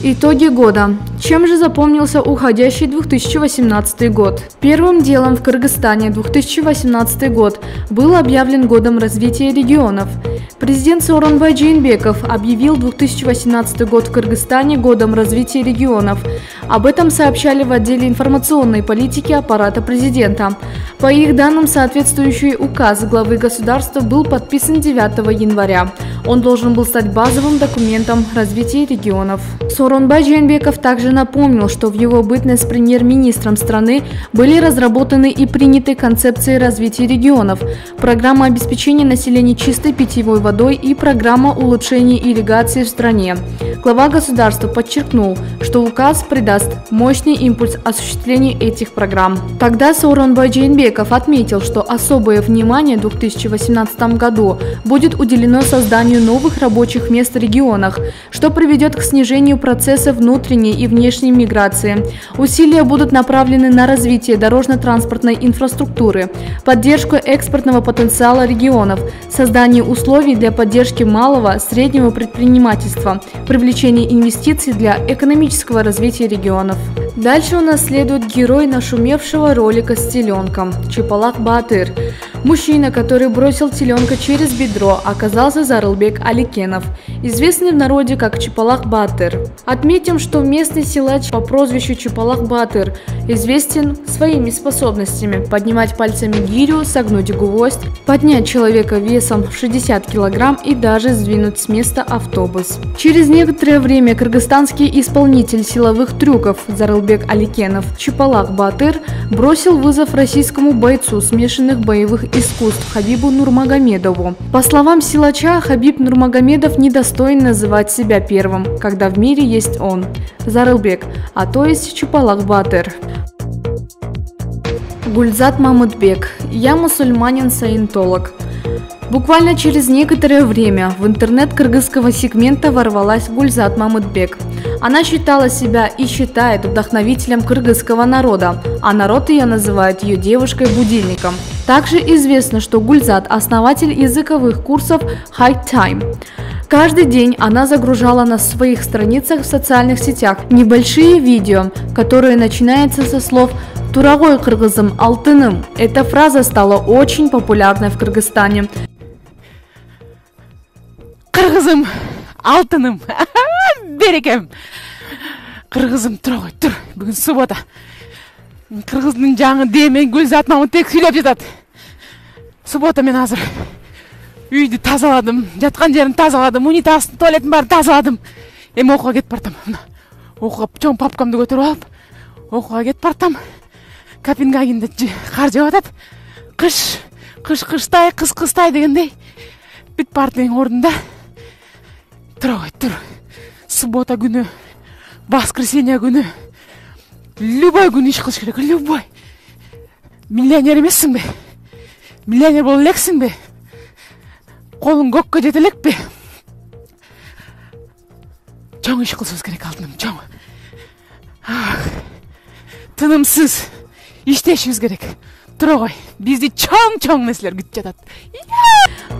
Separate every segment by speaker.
Speaker 1: Итоги года. Чем же запомнился уходящий 2018 год? Первым делом в Кыргызстане 2018 год был объявлен годом развития регионов. Президент Сооронбай Жээнбеков объявил 2018 год в Кыргызстане годом развития регионов. Об этом сообщали в отделе информационной политики аппарата президента. По их данным, соответствующий указ главы государства был подписан 9 января. Он должен был стать базовым документом развития регионов. Сооронбай Жээнбеков также напомнил, что в его бытность премьер-министром страны были разработаны и приняты концепции развития регионов, программа обеспечения населения чистой питьевой водой и программа улучшения ирригации в стране. Глава государства подчеркнул, что указ придаст мощный импульс осуществлению этих программ. Тогда Сооронбай Жээнбеков отметил, что особое внимание в 2018 году будет уделено созданию новых рабочих мест в регионах, что приведет к снижению процесса внутренней и внешней миграции. Усилия будут направлены на развитие дорожно-транспортной инфраструктуры, поддержку экспортного потенциала регионов, создание условий для поддержки малого, среднего предпринимательства, привлечение инвестиций для экономического развития регионов. Дальше у нас следует герой нашумевшего ролика с теленком – Чапалак Баатыр. Мужчина, который бросил теленка через бедро, оказался Зарылбек Аликенов, известный в народе как Чапалак Баатыр. Отметим, что местный силач по прозвищу Чапалак Баатыр известен своими способностями поднимать пальцами гирю, согнуть гвоздь, поднять человека весом в 60 килограмм и даже сдвинуть с места автобус. Через некоторое время кыргызстанский исполнитель силовых трюков Зарылбек Аликенов Чапалак Баатыр бросил вызов российскому бойцу смешанных боевых искусств Хабибу Нурмагомедову. По словам силача, Хабиб Нурмагомедов недостоин называть себя первым, когда в мире есть он, Зарылбек, а то есть Чапалак Баатыр. Гульзат Мамытбек. Я мусульманин-саентолог. Буквально через некоторое время в интернет кыргызского сегмента ворвалась Гульзат Мамытбек. Она считала себя и считает вдохновителем кыргызского народа, а народ ее называет ее девушкой-будильником. Также известно, что Гульзат – основатель языковых курсов High Time. Каждый день она загружала на своих страницах в социальных сетях небольшие видео, которые начинаются со слов «Турагой кыргызым алтыным». Эта фраза стала очень популярной в Кыргызстане.
Speaker 2: Кыргызым алтыным, берекем. Кыргызым турагой тур, бүгүн суббота. Кыргыздын жаңы демен Гульзат Мамытбек сүйлөп жатат. Суббота мен азыр үйдү тазаладым, жаткан жерин тазаладым, унитаздын, туалеттин баарын тазаладым. Эми окууга кетип бартам. Окууга чоң папкамды көтөрүп алып, окууга кетип бартам. Копенгагенде кар жаап атат. Кыштай, кыстай дегендей. Бүт партиянын ордунда турагой тур. Суббота күнү, воскресенье күнү, любой күнү иш кылыш керек, любой. Миллионер эмессиңби? Миллионер боло элексиңби? Колуң көккө жете элекпи? Чоң иш кылышыбыз керек, алтыным, чоң. Тынымсыз иштешибиз керек. Турагой, бизди чоң нерселер күтүп жатат.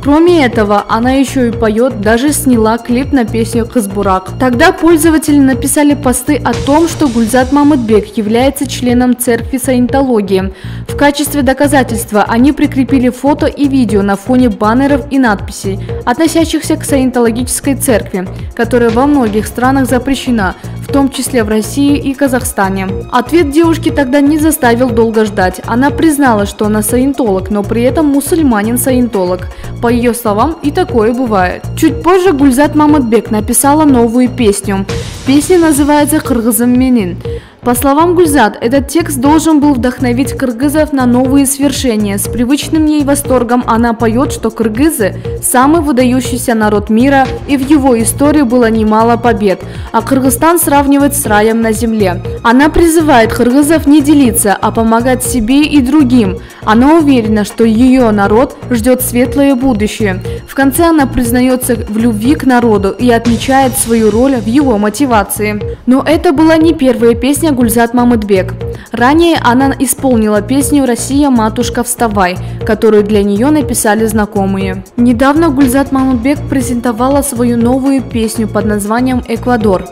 Speaker 1: Кроме этого, она еще и поет, даже сняла клип на песню «Кызбурак». Тогда пользователи написали посты о том, что Гульзат Мамытбек является членом церкви саентологии. В качестве доказательства они прикрепили фото и видео на фоне баннеров и надписей, относящихся к саентологической церкви, которая во многих странах запрещена, в том числе в России и Казахстане. Ответ девушки тогда не заставил долго ждать. Она признала, что она саентолог, но при этом мусульманин-саентолог. По ее словам, и такое бывает. Чуть позже Гульзат Мамытбек написала новую песню. Песня называется «Кыргызым менин». По словам Гульзат, этот текст должен был вдохновить кыргызов на новые свершения. С привычным ей восторгом она поет, что кыргызы – самый выдающийся народ мира, и в его истории было немало побед, а Кыргызстан сравнивает с раем на земле. Она призывает кыргызов не делиться, а помогать себе и другим. Она уверена, что ее народ ждет светлое будущее. В конце она признается в любви к народу и отмечает свою роль в его мотивации. Но это была не первая песня Гульзат Мамытбек. Ранее она исполнила песню «Россия, матушка, вставай», которую для нее написали знакомые. Недавно Гульзат Мамытбек презентовала свою новую песню под названием «Эквадор».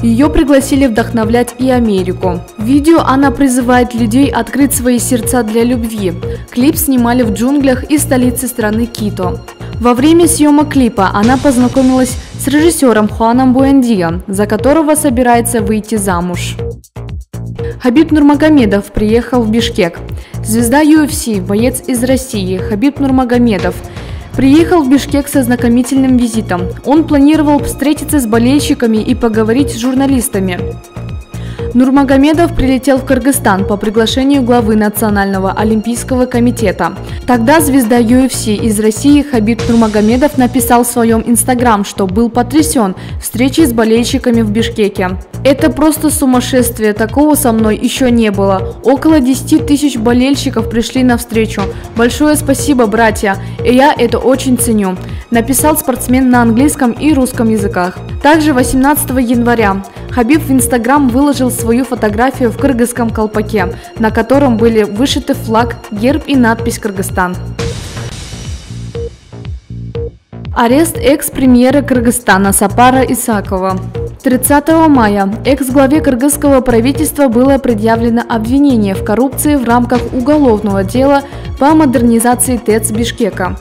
Speaker 1: Ее пригласили вдохновлять и Америку. В видео она призывает людей открыть свои сердца для любви. Клип снимали в джунглях и столице страны Кито. Во время съемок клипа она познакомилась с режиссером Хуаном Буэндиа, за которого собирается выйти замуж. Хабиб Нурмагомедов приехал в Бишкек. Звезда UFC, боец из России Хабиб Нурмагомедов приехал в Бишкек со знакомительным визитом. Он планировал встретиться с болельщиками и поговорить с журналистами. Нурмагомедов прилетел в Кыргызстан по приглашению главы Национального олимпийского комитета. Тогда звезда UFC из России Хабиб Нурмагомедов написал в своем инстаграм, что был потрясен встречей с болельщиками в Бишкеке. «Это просто сумасшествие, такого со мной еще не было. Около 10 тысяч болельщиков пришли на встречу. Большое спасибо, братья, и я это очень ценю», написал спортсмен на английском и русском языках. Также 18 января Хабиб в инстаграм выложил свою фотографию в кыргызском колпаке, на котором были вышиты флаг, герб и надпись «Кыргызстан». Арест экс-премьера Кыргызстана Сапара Исакова. 30 мая экс-главе кыргызского правительства было предъявлено обвинение в коррупции в рамках уголовного дела по модернизации ТЭЦ Бишкека.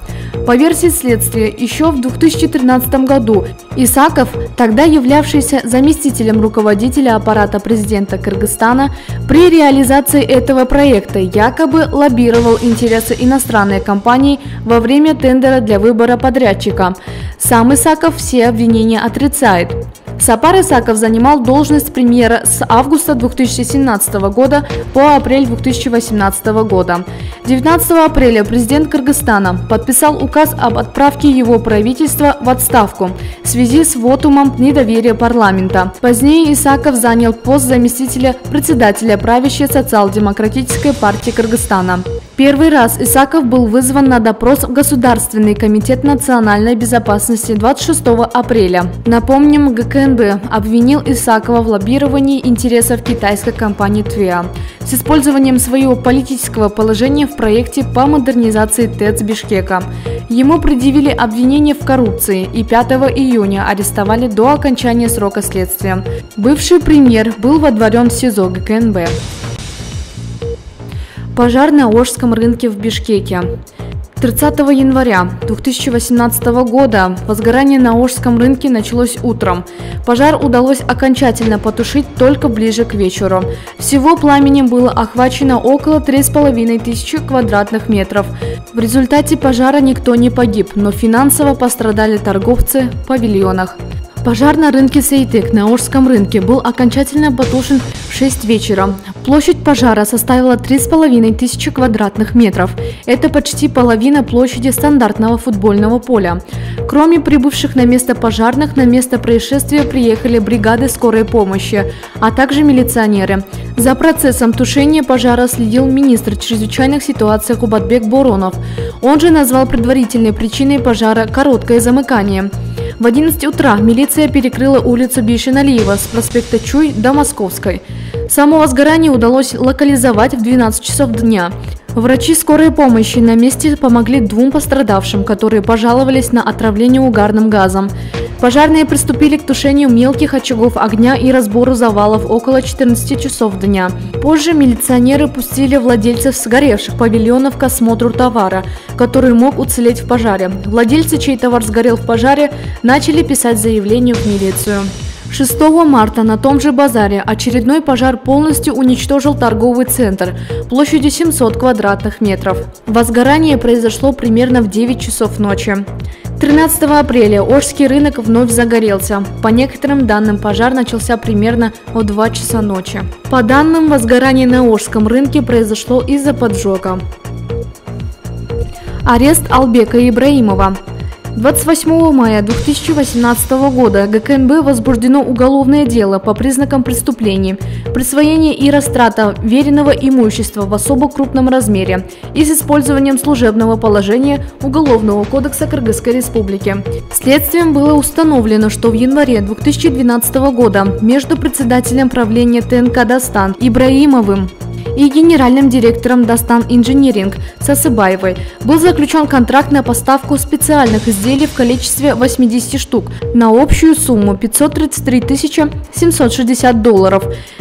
Speaker 1: По версии следствия, еще в 2013 году Исаков, тогда являвшийся заместителем руководителя аппарата президента Кыргызстана, при реализации этого проекта якобы лоббировал интересы иностранной компании во время тендера для выбора подрядчика. Сам Исаков все обвинения отрицает. Сапар Исаков занимал должность премьера с августа 2017 года по апрель 2018 года. 19 апреля президент Кыргызстана подписал указ об отправке его правительства в отставку в связи с вотумом недоверия парламента. Позднее Исаков занял пост заместителя председателя правящей социал-демократической партии Кыргызстана. Первый раз Исаков был вызван на допрос в Государственный комитет национальной безопасности 26 апреля. Напомним, ГКНБ обвинил Исакова в лоббировании интересов китайской компании ТВИА с использованием своего политического положения в проекте по модернизации ТЭЦ Бишкека. Ему предъявили обвинение в коррупции и 5 июня арестовали до окончания срока следствия. Бывший премьер был водворен в СИЗО ГКНБ. Пожар на Ожском рынке в Бишкеке. 30 января 2018 года возгорание на Ожском рынке началось утром. Пожар удалось окончательно потушить только ближе к вечеру. Всего пламенем было охвачено около 3500 квадратных метров. В результате пожара никто не погиб, но финансово пострадали торговцы в павильонах. Пожар на рынке Сейтек на Ожском рынке был окончательно потушен в 6 вечера. Площадь пожара составила 3500 квадратных метров. Это почти половина площади стандартного футбольного поля. Кроме прибывших на место пожарных, на место происшествия приехали бригады скорой помощи, а также милиционеры. За процессом тушения пожара следил министр чрезвычайных ситуаций Кубатбек Боронов. Он же назвал предварительной причиной пожара короткое замыкание. В 11 утра милиция перекрыла улицу Бейшеналиева с проспекта Чуй до Московской. Само возгорание удалось локализовать в 12 часов дня. Врачи скорой помощи на месте помогли 2 пострадавшим, которые пожаловались на отравление угарным газом. Пожарные приступили к тушению мелких очагов огня и разбору завалов около 14 часов дня. Позже милиционеры пустили владельцев сгоревших павильонов к осмотру товара, который мог уцелеть в пожаре. Владельцы, чей товар сгорел в пожаре, начали писать заявление в милицию. 6 марта на том же базаре очередной пожар полностью уничтожил торговый центр площадью 700 квадратных метров. Возгорание произошло примерно в 9 часов ночи. 13 апреля Ожский рынок вновь загорелся. По некоторым данным, пожар начался примерно в 2 часа ночи. По данным, возгорание на Ожском рынке произошло из-за поджога. Арест Албека Ибраимова. 28 мая 2018 года ГКНБ возбуждено уголовное дело по признакам преступлений, присвоение и растрата веренного имущества в особо крупном размере и с использованием служебного положения Уголовного кодекса Кыргызской Республики. Следствием было установлено, что в январе 2012 года между председателем правления ТНК «Дастан» Ибраимовым и генеральным директором Дастан Инжиниринг Сасыбаевой был заключен контракт на поставку специальных изделий в количестве 80 штук на общую сумму $533 760,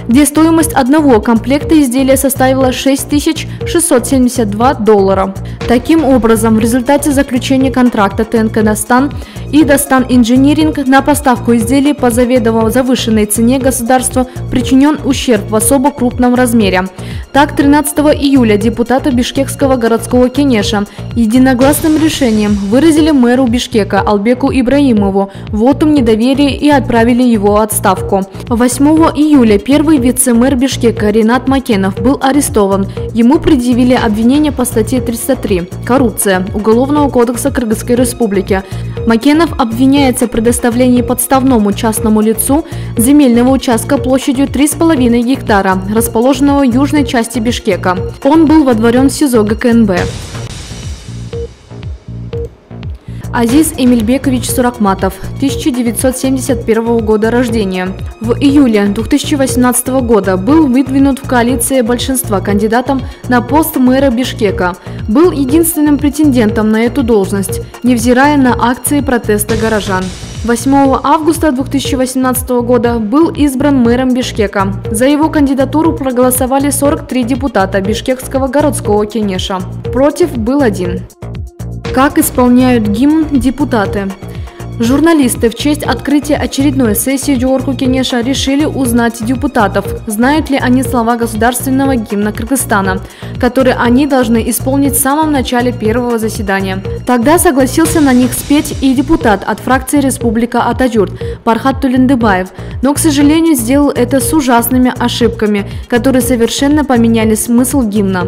Speaker 1: где стоимость одного комплекта изделия составила $6672. Таким образом, в результате заключения контракта ТНК «Дастан» и «Дастан Инжиниринг» на поставку изделий по заведомо завышенной цене государству причинен ущерб в особо крупном размере. Так, 13 июля депутаты Бишкекского городского кенеша единогласным решением выразили мэру Бишкека Албеку Ибраимову вотум недоверия и отправили его в отставку. 8 июля первый вице-мэр Бишкека Ринат Макенов был арестован. Ему предъявили обвинение по статье 303 «Коррупция» Уголовного кодекса Кыргызской Республики. Макенов обвиняется в предоставлении подставному частному лицу земельного участка площадью 3,5 гектара, расположенного в южной части Бишкека. Он был водворен в СИЗО ГКНБ. Азиз Эмильбекович Суракматов, 1971 года рождения. В июле 2018 года был выдвинут в коалиции большинства кандидатом на пост мэра Бишкека. Был единственным претендентом на эту должность, невзирая на акции протеста горожан. 8 августа 2018 года был избран мэром Бишкека. За его кандидатуру проголосовали 43 депутата Бишкекского городского кенеша. Против был 1. Как исполняют гимн депутаты? Журналисты в честь открытия очередной сессии Джорку Кенеша решили узнать депутатов, знают ли они слова государственного гимна Кыргызстана, которые они должны исполнить в самом начале первого заседания. Тогда согласился на них спеть и депутат от фракции Республика Атажурт Пархат Тулендыбаев, но, к сожалению, сделал это с ужасными ошибками, которые совершенно поменяли смысл гимна.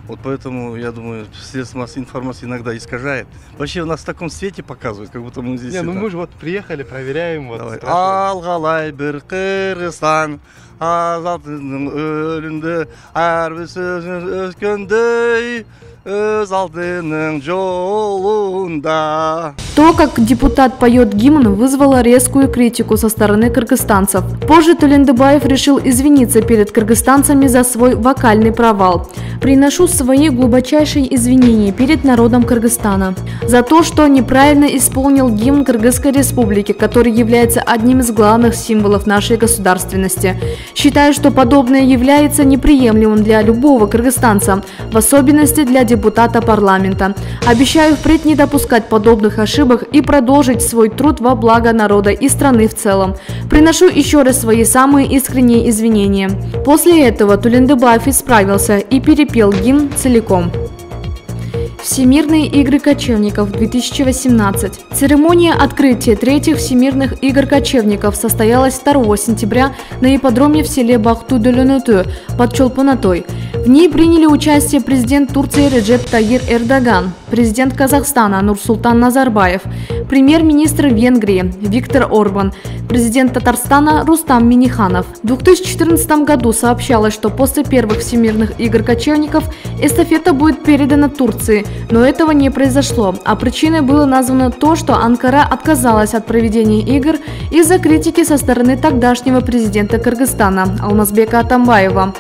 Speaker 3: Вот поэтому, я думаю, средства массовой информации иногда искажает. Вообще у нас в таком свете показывают, как будто мы здесь...
Speaker 4: Не, ну мы же вот приехали, проверяем. Вот,
Speaker 3: Алгалай бир Кыргызстан, азаттын өлүндө, ар бир сөзүн өткөндөй, өз алдынын жолунда.
Speaker 1: То, как депутат поет гимн, вызвало резкую критику со стороны кыргызстанцев. Позже Тулендыбаев решил извиниться перед кыргызстанцами за свой вокальный провал. Приношу свои глубочайшие извинения перед народом Кыргызстана за то, что неправильно исполнил гимн Кыргызской Республики, который является одним из главных символов нашей государственности. Считаю, что подобное является неприемлемым для любого кыргызстанца, в особенности для депутата парламента. Обещаю впредь не допускать подобных ошибок и продолжить свой труд во благо народа и страны в целом. Приношу еще раз свои самые искренние извинения. После этого Тулендыбаев исправился и перепел гимн целиком. Всемирные игры кочевников 2018. Церемония открытия третьих Всемирных игр кочевников состоялась 2 сентября на ипподроме в селе Бахту-Дөлөнөтү под Чолпонатой. В ней приняли участие президент Турции Реджеп Тайир Эрдоган, президент Казахстана Нурсултан Назарбаев, премьер-министр Венгрии Виктор Орбан, президент Татарстана Рустам Минниханов. В 2014 году сообщалось, что после первых Всемирных игр кочевников эстафета будет передана Турции, но этого не произошло, а причиной было названо то, что Анкара отказалась от проведения игр из-за критики со стороны тогдашнего президента Кыргызстана Алмазбека Атамбаева.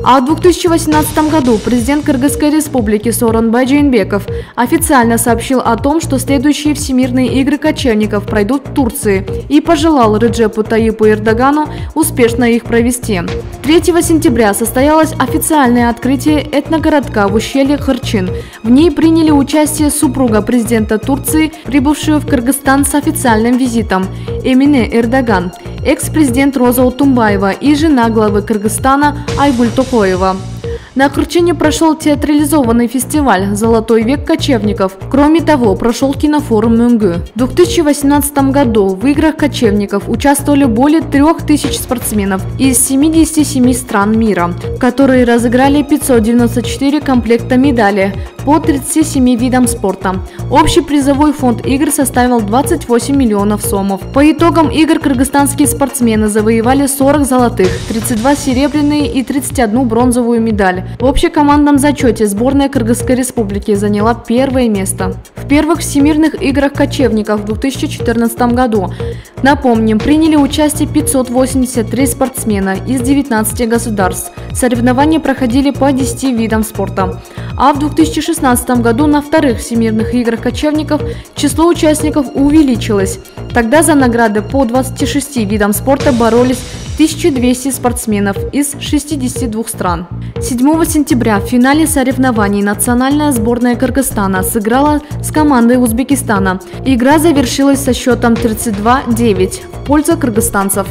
Speaker 1: А в 2018 году президент Кыргызской Республики Сооронбай Жээнбеков официально сообщил о том, что следующие Всемирные игры кочевников пройдут в Турции и пожелал Реджепу Таyyипу Эрдогану успешно их провести. 3 сентября состоялось официальное открытие этногородка в ущелье Хырчин. В ней приняли участие супруга президента Турции, прибывшего в Кыргызстан с официальным визитом, Эмине Эрдоган, экс-президент Роза Отунбаева и жена главы Кыргызстана Айгуль Токоева. На Хырчине прошел театрализованный фестиваль «Золотой век кочевников». Кроме того, прошел кинофорум Мюнгу. В 2018 году в играх кочевников участвовали более 3000 спортсменов из 77 стран мира, которые разыграли 594 комплекта медалей по 37 видам спорта. Общий призовой фонд игр составил 28 миллионов сомов. По итогам игр кыргызстанские спортсмены завоевали 40 золотых, 32 серебряные и 31 бронзовую медаль. В общекомандном зачете сборная Кыргызской республики заняла первое место. В первых всемирных играх кочевников в 2014 году, напомним, приняли участие 583 спортсмена из 19 государств. Соревнования проходили по 10 видам спорта. А в 2016 году на вторых всемирных играх кочевников число участников увеличилось. Тогда за награды по 26 видам спорта боролись 1200 спортсменов из 62 стран. 7 сентября в финале соревнований национальная сборная Кыргызстана сыграла с командой Узбекистана. Игра завершилась со счетом 32-9 в пользу кыргызстанцев.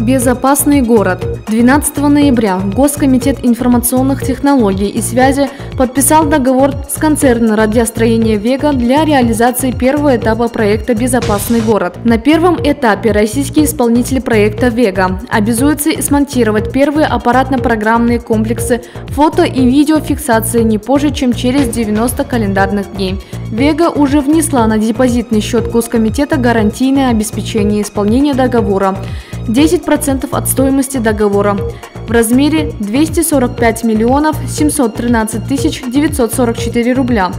Speaker 1: Безопасный город. 12 ноября Госкомитет информационных технологий и связи подписал договор с концерном радиостроения «Вега» для реализации первого этапа проекта «Безопасный город». На первом этапе российский исполнитель проекта «Вега» обязуется смонтировать первые аппаратно-программные комплексы фото- и видеофиксации не позже, чем через 90 календарных дней. «Вега» уже внесла на депозитный счет Госкомитета гарантийное обеспечение исполнения договора 10% от стоимости договора в размере 245 миллионов 713 тысяч 944 рубля,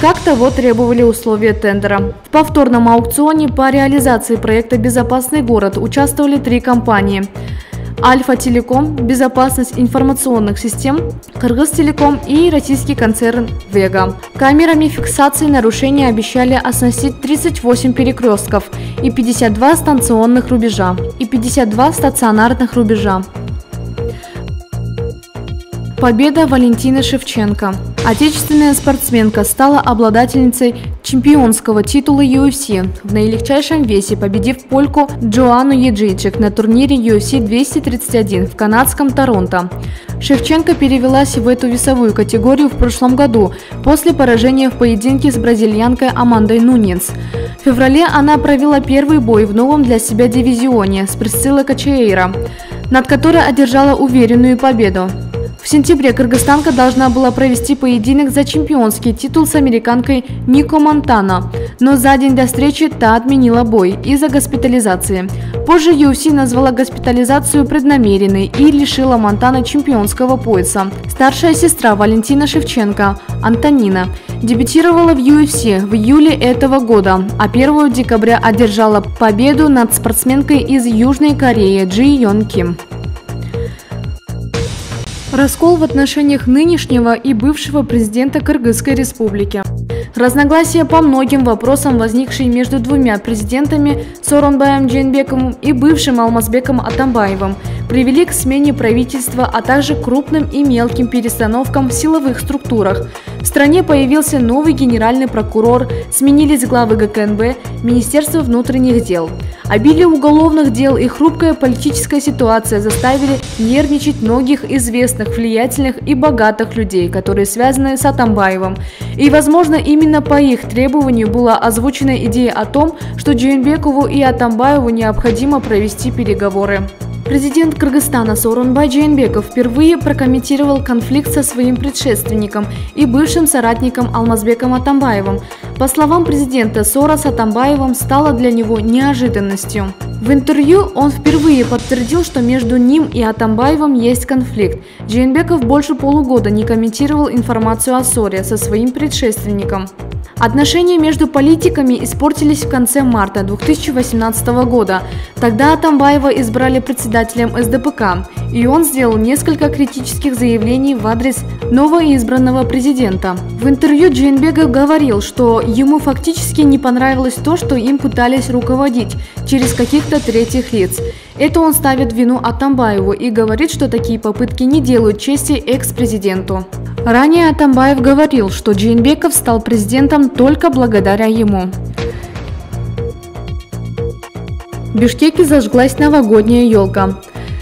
Speaker 1: как того требовали условия тендера. В повторном аукционе по реализации проекта «Безопасный город» участвовали 3 компании: Альфа-Телеком, безопасность информационных систем, Кыргыз-Телеком и российский концерн «Вега». Камерами фиксации нарушений обещали оснастить 38 перекрестков и 52 станционных рубежа и 52 стационарных рубежа. Победа Валентины Шевченко. Отечественная спортсменка стала обладательницей чемпионского титула UFC в наилегчайшем весе, победив польку Джоанну Еджичек на турнире UFC 231 в канадском Торонто. Шевченко перевелась в эту весовую категорию в прошлом году после поражения в поединке с бразильянкой Амандой Нуньес. В феврале она провела первый бой в новом для себя дивизионе с Присциллой Качиейро, над которой одержала уверенную победу. В сентябре кыргызстанка должна была провести поединок за чемпионский титул с американкой Нико Монтана, но за день до встречи та отменила бой из-за госпитализации. Позже UFC назвала госпитализацию преднамеренной и лишила Монтана чемпионского пояса. Старшая сестра Валентина Шевченко, Антонина, дебютировала в UFC в июле этого года, а 1 декабря одержала победу над спортсменкой из Южной Кореи Джи Йон Ким. Раскол в отношениях нынешнего и бывшего президента Кыргызской республики. Разногласия по многим вопросам, возникшие между двумя президентами Сооронбаем Жээнбековым и бывшим Алмазбеком Атамбаевым, привели к смене правительства, а также крупным и мелким перестановкам в силовых структурах. В стране появился новый генеральный прокурор, сменились главы ГКНБ, Министерства внутренних дел. Обилие уголовных дел и хрупкая политическая ситуация заставили нервничать многих известных, влиятельных и богатых людей, которые связаны с Атамбаевым. И, возможно, именно по их требованию была озвучена идея о том, что Жээнбекову и Атамбаеву необходимо провести переговоры. Президент Кыргызстана Сооронбай Жээнбеков впервые прокомментировал конфликт со своим предшественником и бывшим соратником Алмазбеком Атамбаевым. По словам президента, ссора с Атамбаевым стала для него неожиданностью. В интервью он впервые подтвердил, что между ним и Атамбаевым есть конфликт. Жээнбеков больше полугода не комментировал информацию о ссоре со своим предшественником. Отношения между политиками испортились в конце марта 2018 года. Тогда Атамбаева избрали председателем СДПК, и он сделал несколько критических заявлений в адрес новоизбранного президента. В интервью Жээнбеков говорил, что ему фактически не понравилось то, что им пытались руководить через каких-то третьих лиц. Это он ставит вину Атамбаеву и говорит, что такие попытки не делают чести экс-президенту. Ранее Атамбаев говорил, что Жээнбеков стал президентом только благодаря ему. В Бишкеке зажглась новогодняя елка.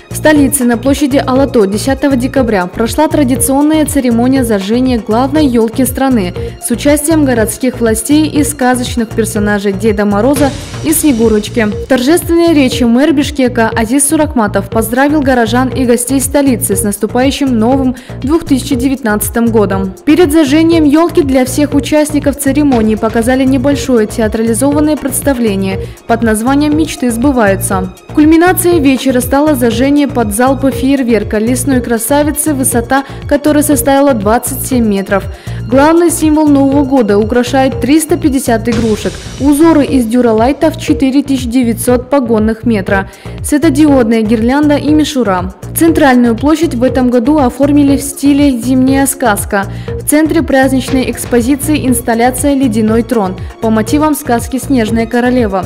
Speaker 1: В столице на площади Алато 10 декабря прошла традиционная церемония зажжения главной елки страны с участием городских властей и сказочных персонажей Деда Мороза и Снегурочки. В торжественной речи мэр Бишкека Азиз Суракматов поздравил горожан и гостей столицы с наступающим новым 2019 годом. Перед зажжением елки для всех участников церемонии показали небольшое театрализованное представление под названием «Мечты сбываются». Кульминацией вечера стало зажжение под залпы фейерверка лесной красавицы, высота которой составила 27 метров. Главный символ Нового года украшает 350 игрушек. Узоры из дюралайтов 4900 погонных метра, светодиодная гирлянда и мишура. Центральную площадь в этом году оформили в стиле «Зимняя сказка». В центре праздничной экспозиции инсталляция «Ледяной трон» по мотивам сказки «Снежная королева».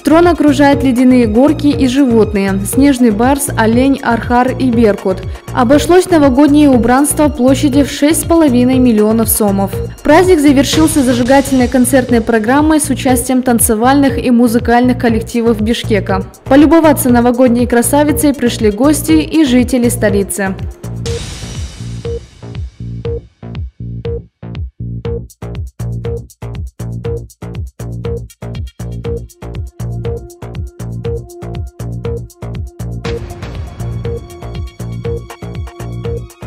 Speaker 1: Трон окружает ледяные горки и животные – снежный барс, олень, архар и беркут. Обошлось новогоднее убранство площади в 6,5 миллионов сомов. Праздник завершился зажигательной концертной программой с участием танцевальных и музыкальных коллективов Бишкека. Полюбоваться новогодней красавицей пришли гости и жители столицы.